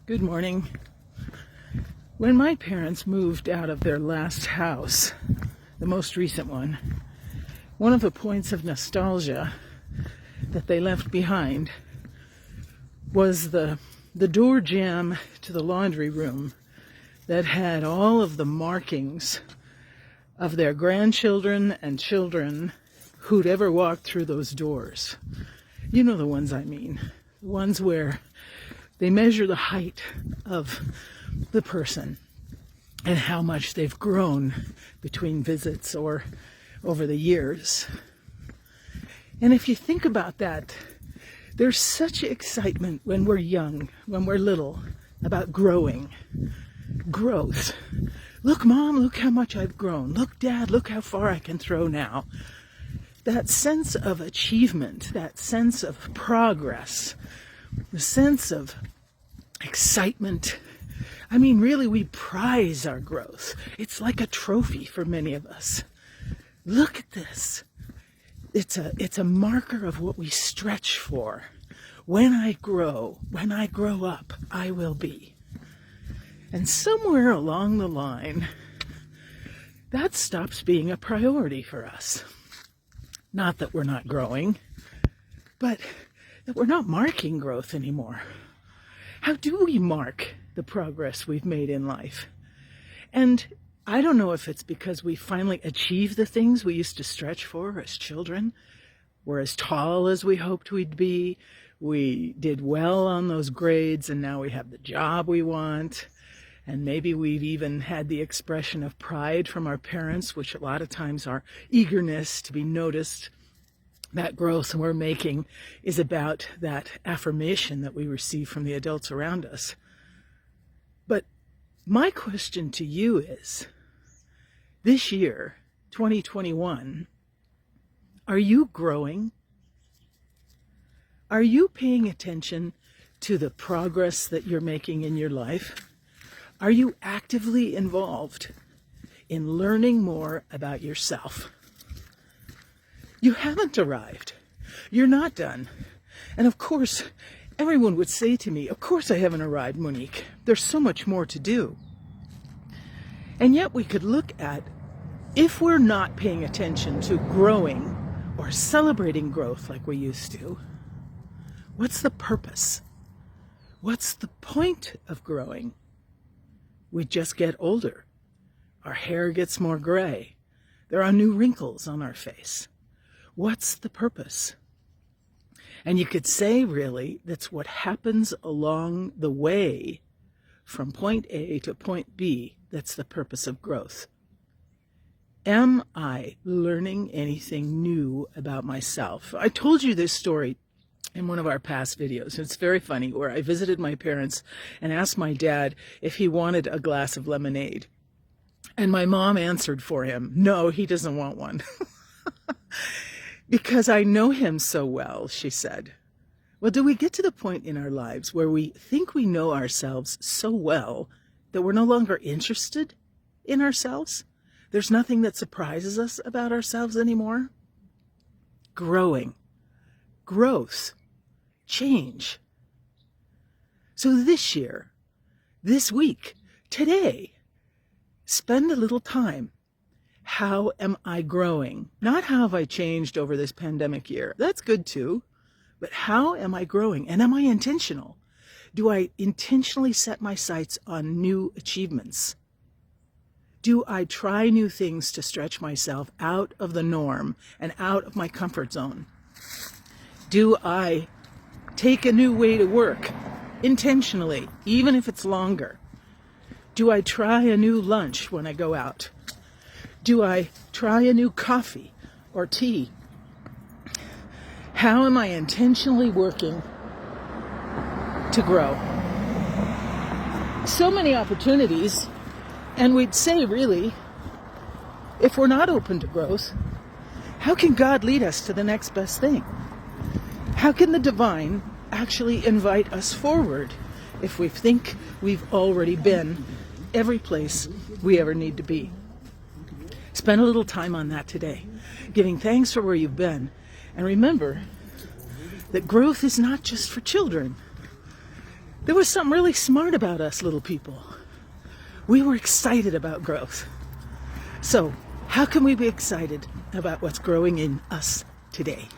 Good morning. When my parents moved out of their last house, the most recent one of the points of nostalgia that they left behind was the door jamb to the laundry room that had all of the markings of their grandchildren and children who'd ever walked through those doors. You know the ones I mean. The ones where they measure the height of the person and how much they've grown between visits or over the years. And if you think about that, there's such excitement when we're young, when we're little, about growth. Look, Mom, look how much I've grown. Look, Dad, look how far I can throw now. That sense of achievement, that sense of progress, the sense of excitement. I mean, really, we prize our growth. It's like a trophy for many of us. Look at this. It's a marker of what we stretch for. When I grow up, I will be. And somewhere along the line, that stops being a priority for us. Not that we're not growing, but that we're not marking growth anymore. How do we mark the progress we've made in life? And I don't know if it's because we finally achieved the things we used to stretch for as children. We're as tall as we hoped we'd be. We did well on those grades, and now we have the job we want. And maybe we've even had the expression of pride from our parents, which a lot of times our eagerness to be noticed. That growth we're making is about that affirmation that we receive from the adults around us. But my question to you is, this year, 2021, are you growing? Are you paying attention to the progress that you're making in your life? Are you actively involved in learning more about yourself? You haven't arrived. You're not done. And of course, everyone would say to me, of course I haven't arrived, Monique. There's so much more to do. And yet we could look at, if we're not paying attention to growing or celebrating growth like we used to, what's the purpose? What's the point of growing? We just get older. Our hair gets more gray. There are new wrinkles on our face. What's the purpose? And you could say, really, that's what happens along the way from point A to point B. That's the purpose of growth. Am I learning anything new about myself? I told you this story in one of our past videos. It's very funny, where I visited my parents and asked my dad if he wanted a glass of lemonade. And my mom answered for him, no, he doesn't want one. Because I know him so well, she said. Well, do we get to the point in our lives where we think we know ourselves so well that we're no longer interested in ourselves? There's nothing that surprises us about ourselves anymore? Growing. Growth. Change. So this year, this week, today, spend a little time. How am I growing? Not how have I changed over this pandemic year. That's good too. But how am I growing? And am I intentional? Do I intentionally set my sights on new achievements? Do I try new things to stretch myself out of the norm and out of my comfort zone? Do I take a new way to work intentionally, even if it's longer? Do I try a new lunch when I go out? Do I try a new coffee or tea? How am I intentionally working to grow? So many opportunities, and we'd say, really, if we're not open to growth, how can God lead us to the next best thing? How can the divine actually invite us forward if we think we've already been every place we ever need to be? Spend a little time on that today, giving thanks for where you've been. And remember that growth is not just for children. There was something really smart about us little people. We were excited about growth. So, how can we be excited about what's growing in us today?